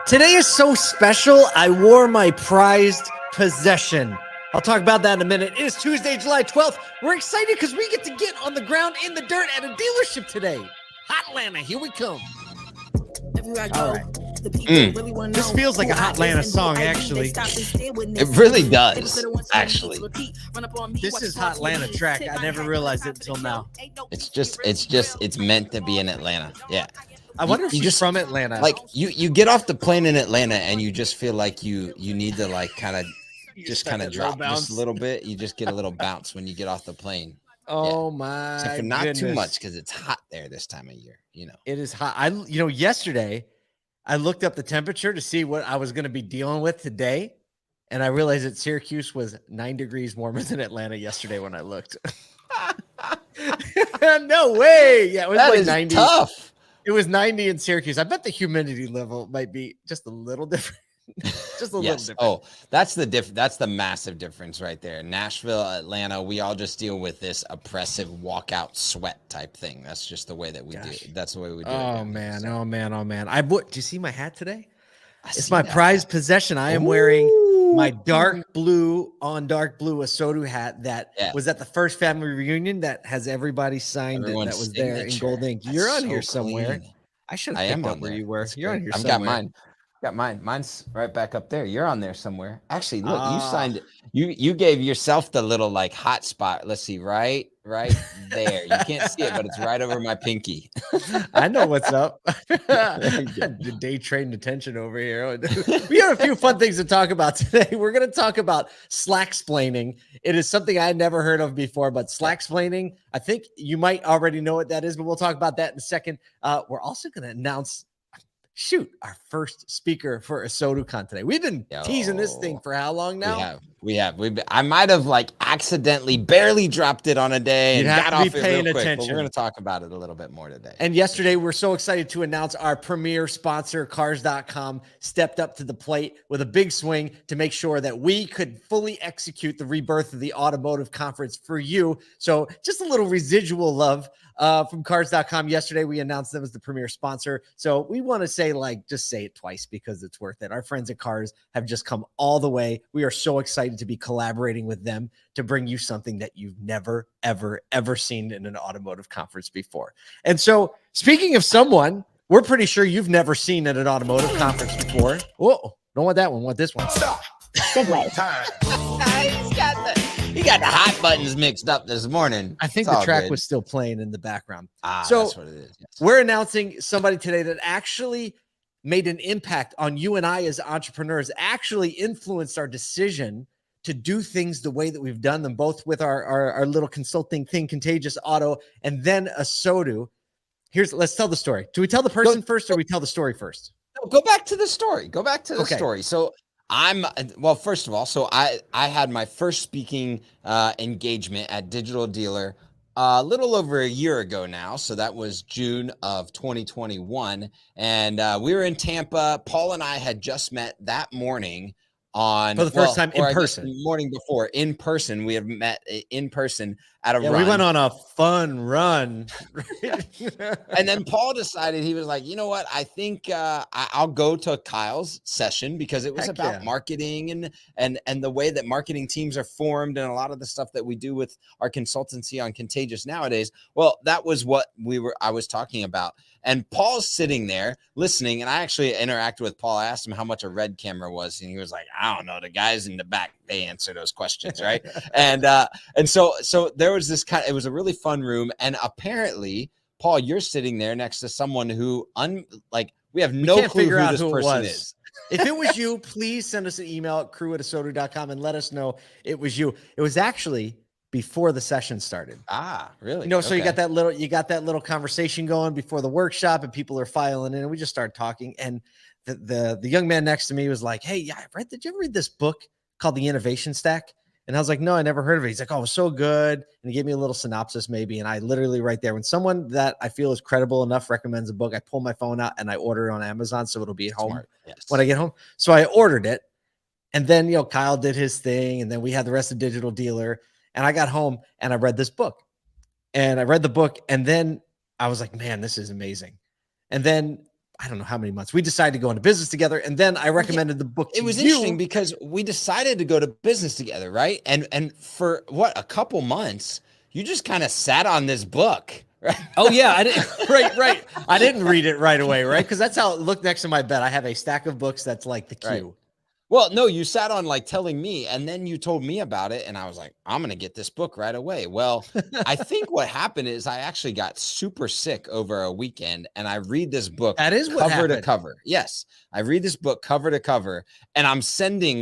Today is so special, I wore my prized possession. I'll talk about that in a minute. It is Tuesday, July 12th. We're excited because we get to get on the ground in the dirt at a dealership today. Hot-lanta, here we come. All right. This feels like a Hot-lanta song, actually. It really does, actually. This is Hot-lanta track. I never realized it until now. It's meant to be in Atlanta. Yeah. I wonder if she's from Atlanta. Like you get off the plane in Atlanta and you just feel like you need to like kind of drop just a little bit. You just get a little bounce when you get off the plane. Oh my Except for not goodness. too much because it's hot there this time of year, you know. It is hot. Yesterday I looked up the temperature to see what I was going to be dealing with today, and I realized that Syracuse was 9 degrees warmer than Atlanta yesterday when I looked. No way. Yeah, it was like 90. Tough. It was 90 in Syracuse. I bet the humidity level might be just a little different. Just a little different. Oh, that's the massive difference right there. Nashville, Atlanta, we all just deal with this oppressive walkout sweat type thing. That's just the way that we do it. That's the way we do it. Oh man. Do you see my hat today? It's my prized possession. I am wearing my dark blue ASOTU hat that was at the first family reunion that has everybody signed it, that was there in gold ink. You're on here somewhere. I should have picked up where you were. You're on here somewhere. I've got mine. Mine's right back up there. You're on there somewhere. Actually, look, you signed it. You gave yourself the little like hot spot. Let's see, right there. You can't see it, but it's right over my pinky. I know what's up. The day trading attention over here. We have a few fun things to talk about today. We're going to talk about Slack-splaining. It is something I never heard of before, but Slack-splaining, I think you might already know what that is, but we'll talk about that in a second. We're also going to announce our first speaker for ASOTU Con today. We've been teasing this thing for how long now? We have. I might have like accidentally barely dropped it on a day and got off it real quick, but we're going to talk about it a little bit more today. And yesterday, we're so excited to announce our premier sponsor, Cars.com, stepped up to the plate with a big swing to make sure that we could fully execute the rebirth of the automotive conference for you. So just a little residual love from Cars.com. Yesterday, we announced them as the premier sponsor. So we want to say, just say it twice because it's worth it. Our friends at Cars have just come all the way. We are so excited to be collaborating with them to bring you something that you've never, ever, ever seen in an automotive conference before. And so speaking of someone, we're pretty sure you've never seen at an automotive conference before. Whoa, don't want that one. Want this one. Stop. Segue. He got the hot buttons mixed up this morning. I think the track was still playing in the background. So that's what it is. Yes. We're announcing somebody today that actually made an impact on you and I as entrepreneurs, actually influenced our decision to do things the way that we've done them, both with our little consulting thing, Contagious Auto, and then ASOTU. Let's tell the story. Do we tell the person first or we tell the story first? No, go back to the story. Story. So first of all, I had my first speaking engagement at Digital Dealer a little over a year ago now. So that was June of 2021. And we were in Tampa. Paul and I had just met that morning for the first time in person. The morning before in person. We have met in person at a run. We went on a fun run. And then Paul decided, he was like, you know what? I think I'll go to Kyle's session because it was about marketing and the way that marketing teams are formed and a lot of the stuff that we do with our consultancy on Contagious nowadays. Well, that was what I was talking about. And Paul's sitting there listening, and I actually interacted with Paul. I asked him how much a red camera was, and he was like, I don't know. The guys in the back, they answer those questions, right? and so there was this it was a really fun room, and apparently, Paul, you're sitting there next to someone who we have no clue who this person is. If it was you, please send us an email at crew@asotu.com and let us know it was you. It was actually before the session started. Really? So you got that little conversation going before the workshop, and people are filing in, and we just started talking. And the young man next to me was like, hey, did you ever read this book called The Innovation Stack? And I was like, no, I never heard of it. He's like, oh, it was so good. And he gave me a little synopsis maybe. And I literally right there, when someone that I feel is credible enough recommends a book, I pull my phone out and I order it on Amazon. So it'll be at home when I get home. So I ordered it. And then, Kyle did his thing. And then we had the rest of Digital Dealer. And I got home and I read this book. And I read the book. And then I was like, man, this is amazing. And then I don't know how many months, we decided to go into business together. And then I recommended the book to It was you. interesting because we decided to go to business together, right? And for what, a couple months, you just kind of sat on this book, right? Oh yeah, I didn't. Right. I didn't read it right away, right? Because that's how it looked next to my bed. I have a stack of books that's like the queue. Right. Well, no, you sat on like telling me, and then you told me about it, and I was like, I'm gonna get this book right away. Well, I think what happened is I actually got super sick over a weekend, and I read this book That is what cover to happened. cover. Yes, I read this book cover to cover, and I'm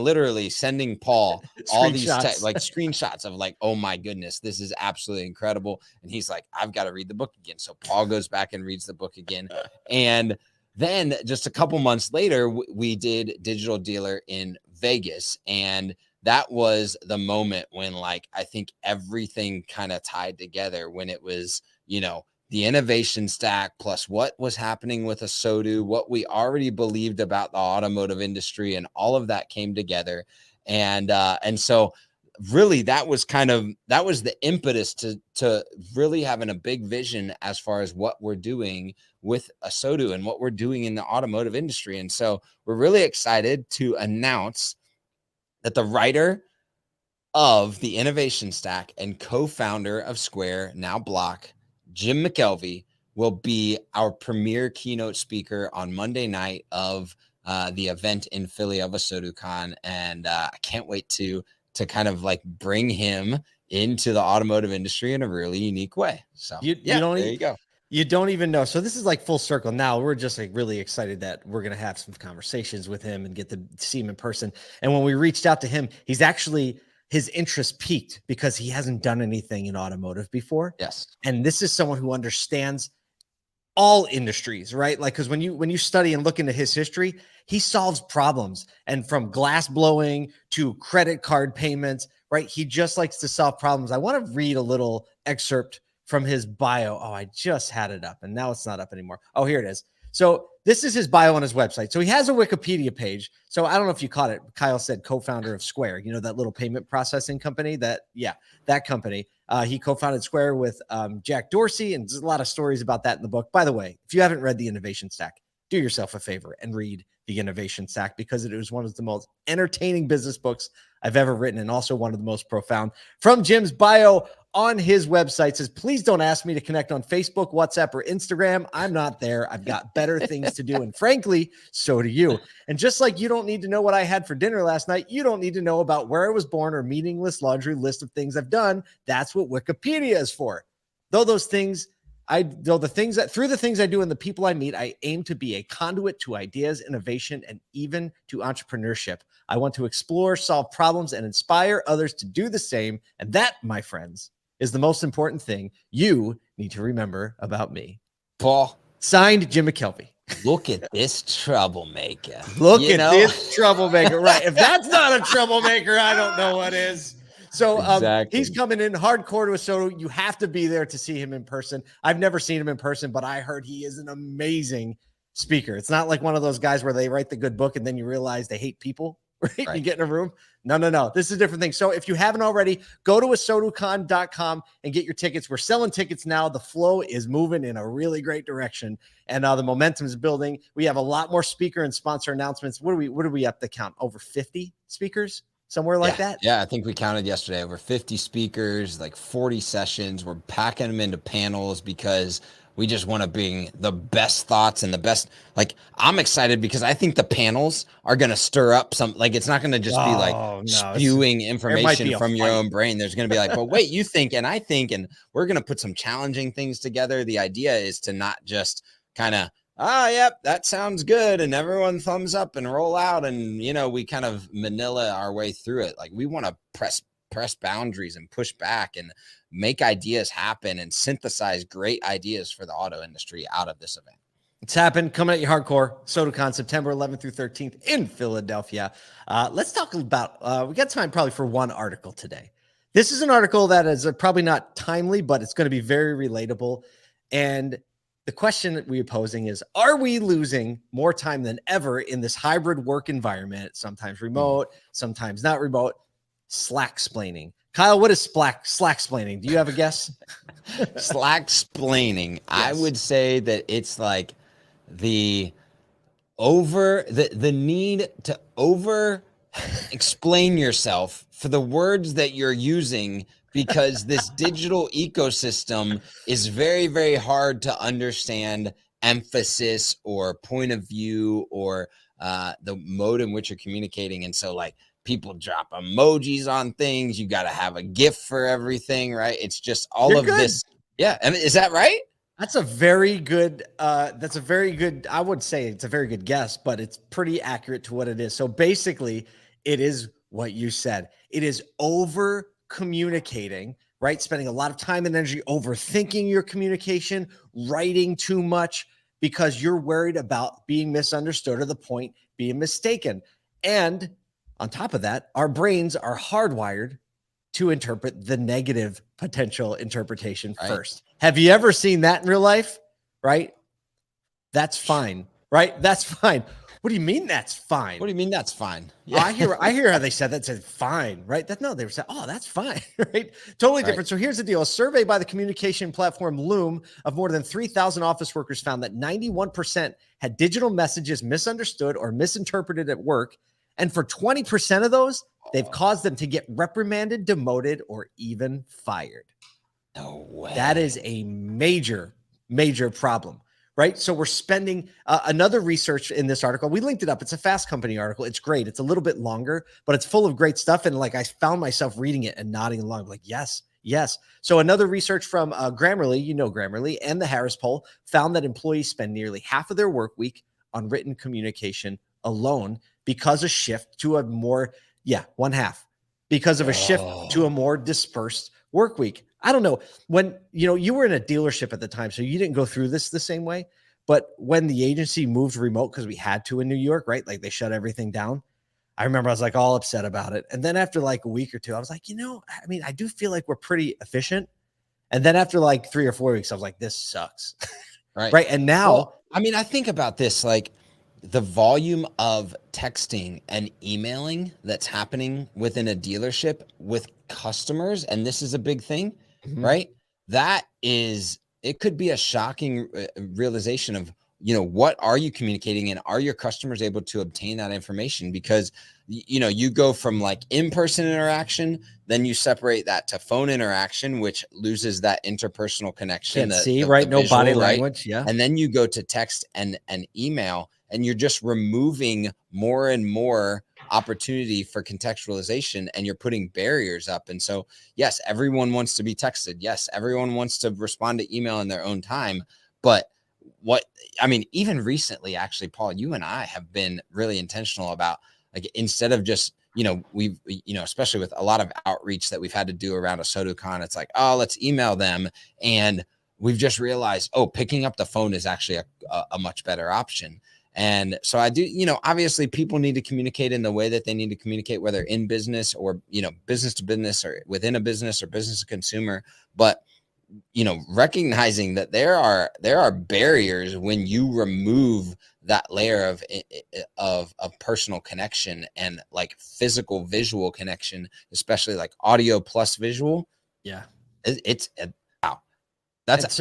literally sending Paul all these screenshots of like, oh my goodness, this is absolutely incredible. And he's like, I've got to read the book again. So Paul goes back and reads the book again, and then just a couple months later, we did Digital Dealer in Vegas. And that was the moment when, like, I think everything kind of tied together when it was, you know, the innovation stack plus what was happening with ASOTU, what we already believed about the automotive industry, and all of that came together. And so really that was the impetus to really having a big vision as far as what we're doing with ASOTU and what we're doing in the automotive industry. And so we're really excited to announce that the writer of the innovation stack and co-founder of Square, now Block, Jim McKelvey, will be our premier keynote speaker on Monday night of the event in Philly of ASOTU Con. And I can't wait to kind of like bring him into the automotive industry in a really unique way. So there you go. You don't even know. So this is like full circle. Now we're just like really excited that we're going to have some conversations with him and get to see him in person. And when we reached out to him, his interest peaked because he hasn't done anything in automotive before. Yes. And this is someone who understands all industries, right? Like, because when you study and look into his history, he solves problems, and from glass blowing to credit card payments, right? He just likes to solve problems. I want to read a little excerpt from his bio. Oh, I just had it up and now it's not up anymore. Oh, here it is. So this is his bio on his website. So he has a Wikipedia page. So I don't know if you caught it. Kyle said co-founder of Square, you know, that little payment processing company that company. He co-founded Square with Jack Dorsey, and there's a lot of stories about that in the book. By the way, if you haven't read The Innovation Stack, do yourself a favor and read The Innovation Stack, because it was one of the most entertaining business books I've ever written, and also one of the most profound. From Jim's bio on his website says, please don't ask me to connect on Facebook, WhatsApp, or Instagram. I'm not there. I've got better things to do. And frankly, so do you. And just like you don't need to know what I had for dinner last night, you don't need to know about where I was born or meaningless laundry list of things I've done. That's what Wikipedia is for. Through the things I do and the people I meet, I aim to be a conduit to ideas, innovation, and even to entrepreneurship. I want to explore, solve problems, and inspire others to do the same. And that, my friends, is the most important thing you need to remember about me. Paul. Signed, Jim McKelvey. Look at this troublemaker. This troublemaker. Right. If that's not a troublemaker, I don't know what is. So exactly. He's coming in hardcore to ASOTU. You have to be there to see him in person. I've never seen him in person, but I heard he is an amazing speaker. It's not like one of those guys where they write the good book and then you realize they hate people, right? You get in a room. No. This is a different thing. So if you haven't already, go to ASOTUcon.com and get your tickets. We're selling tickets now. The flow is moving in a really great direction, and the momentum is building. We have a lot more speaker and sponsor announcements. What are we up to count? Over 50 speakers? Somewhere like that? Yeah, I think we counted yesterday over 50 speakers, like 40 sessions. We're packing them into panels because we just want to bring the best thoughts and the best, like, I'm excited because I think the panels are going to stir up some, like, it's not going to just be like spewing information from your own brain. There's going to be like, well, wait, you think, and I think, and we're going to put some challenging things together. The idea is to not just kind of, yep, that sounds good, and everyone thumbs up and roll out, and, you know, we kind of manila our way through it. Like, we want to press boundaries and push back and make ideas happen and synthesize great ideas for the auto industry out of this event. It's happened. Coming at you hardcore. ASOTU Con, September 11th through 13th in Philadelphia. Let's talk about, we got time probably for one article today. This is an article that is probably not timely, but it's going to be very relatable. And the question that we're posing is, are we losing more time than ever in this hybrid work environment, sometimes remote, sometimes not remote? Slack-splaining. Kyle, what is Slack-splaining? Do you have a guess? Slack-splaining. Yes. I would say that it's like the over the need to over explain yourself for the words that you're using, because this digital ecosystem is very, very hard to understand emphasis or point of view or the mode in which you're communicating. And so like people drop emojis on things. You got to have a GIF for everything, right? It's just all You're of good. this. Yeah. I mean, is that right? That's a very good, I would say it's a very good guess, but it's pretty accurate to what it is. So basically, it is what you said. It is over communicating, right? Spending a lot of time and energy overthinking your communication, writing too much because you're worried about being misunderstood or the point being mistaken. And on top of that, our brains are hardwired to interpret the negative potential interpretation first. Have you ever seen that in real life? Right? That's fine. Right? That's fine. What do you mean that's fine? What do you mean that's fine? Yeah. I hear how they said that, said fine, right? No, they were saying, oh, that's fine, right? Totally different. So here's the deal. A survey by the communication platform Loom of more than 3,000 office workers found that 91% had digital messages misunderstood or misinterpreted at work. And for 20% of those, they've caused them to get reprimanded, demoted, or even fired. No way. That is a major, major problem, right? So we're spending another research in this article. We linked it up. It's a Fast Company article. It's great. It's a little bit longer, but it's full of great stuff. And like I found myself reading it and nodding along, like, yes, yes. So another research from Grammarly, Grammarly, and the Harris Poll found that employees spend nearly half of their work week on written communication alone because a shift to a more, one half, because of a shift to a more dispersed work week. I don't know when, you were in a dealership at the time, so you didn't go through this the same way, but when the agency moved remote, because we had to in New York, right? Like they shut everything down. I remember I was like all upset about it. And then after like a week or two, I was like, I do feel like we're pretty efficient. And then after like 3 or 4 weeks, I was like, this sucks. Right. Right. And now, I think about this, like the volume of texting and emailing that's happening within a dealership with customers. And this is a big thing, right? It could be a shocking realization of, what are you communicating and are your customers able to obtain that information? Because, you go from like in-person interaction, then you separate that to phone interaction, which loses that interpersonal connection. Can't see, right? No body language. Yeah. And then you go to text and email, and you're just removing more and more opportunity for contextualization, and you're putting barriers up. And so, yes, everyone wants to be texted. Yes, everyone wants to respond to email in their own time. But even recently, actually, Paul, you and I have been really intentional about, like, instead of just, we've, especially with a lot of outreach that we've had to do around ASOTU Con, it's like, oh, let's email them. And we've just realized, picking up the phone is actually a much better option. And so I do, obviously people need to communicate in the way that they need to communicate, whether in business or, business to business or within a business or business to consumer. But, recognizing that there are barriers when you remove that layer of personal connection and like physical visual connection, especially like audio plus visual. Yeah. That's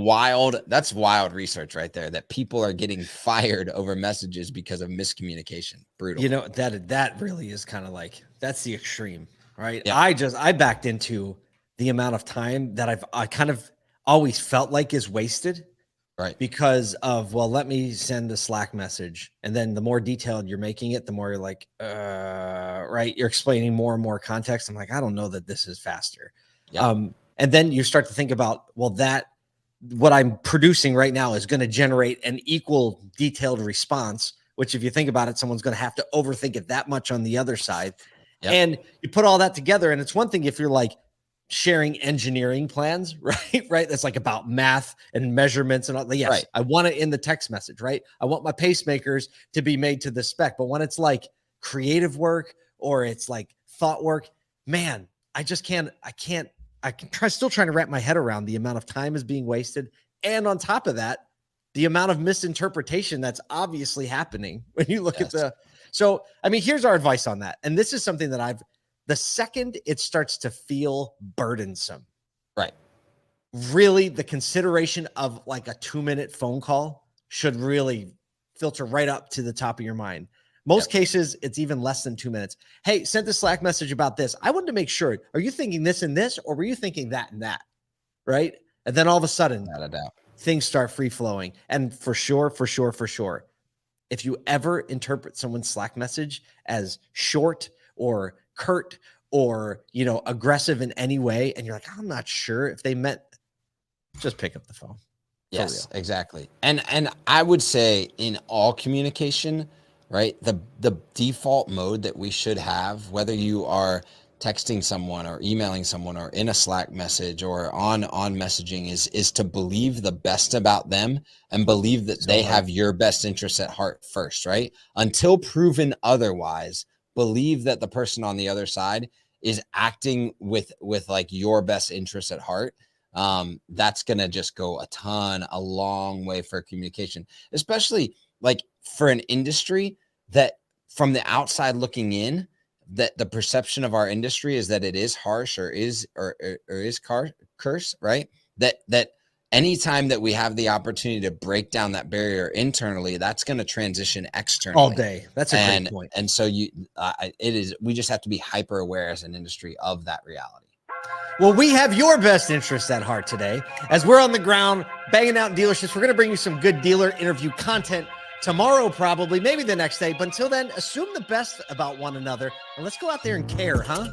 wild research right there, that people are getting fired over messages because of miscommunication. Brutal. That really is kind of like, that's the extreme, right? Yeah. I backed into the amount of time that I kind of always felt like is wasted, right? Because of, let me send a Slack message. And then the more detailed you're making it, the more you're like, right. You're explaining more and more context. I'm like, I don't know that this is faster. Yeah. And then you start to think about, what I'm producing right now is going to generate an equal detailed response, which if you think about it, someone's going to have to overthink it that much on the other side. Yep. And you put all that together, and it's one thing if you're like sharing engineering plans, right? Right. That's like about math and measurements and all. Yes, right. I want it in the text message, right? I want my pacemakers to be made to the spec. But when it's like creative work or it's like thought work, man, I'm still trying to wrap my head around the amount of time is being wasted. And on top of that, the amount of misinterpretation that's obviously happening when you look at here's our advice on that. And this is something that the second it starts to feel burdensome, right? Really, the consideration of like a 2-minute phone call should really filter right up to the top of your mind. Most cases, it's even less than 2 minutes. Hey, sent a Slack message about this. I wanted to make sure, are you thinking this and this, or were you thinking that and that? Right? And then all of a sudden, things start free flowing. And for sure, if you ever interpret someone's Slack message as short or curt or, aggressive in any way, and you're like, I'm not sure if they meant, just pick up the phone. Yes, exactly. And I would say in all communication, right, the default mode that we should have, whether you are texting someone or emailing someone or in a Slack message or on messaging, is to believe the best about them and believe that they have your best interests at heart first, right? Until proven otherwise, believe that the person on the other side is acting with like your best interests at heart. That's going to just go a long way for communication, especially like for an industry that from the outside looking in, that the perception of our industry is that it is harsh or is curse, right? That anytime that we have the opportunity to break down that barrier internally, that's going to transition externally all day. That's a great point. And so we just have to be hyper aware as an industry of that reality. Well, we have your best interests at heart today. As we're on the ground banging out in dealerships, we're going to bring you some good dealer interview content tomorrow, probably, maybe the next day. But until then, assume the best about one another. And let's go out there and care, huh?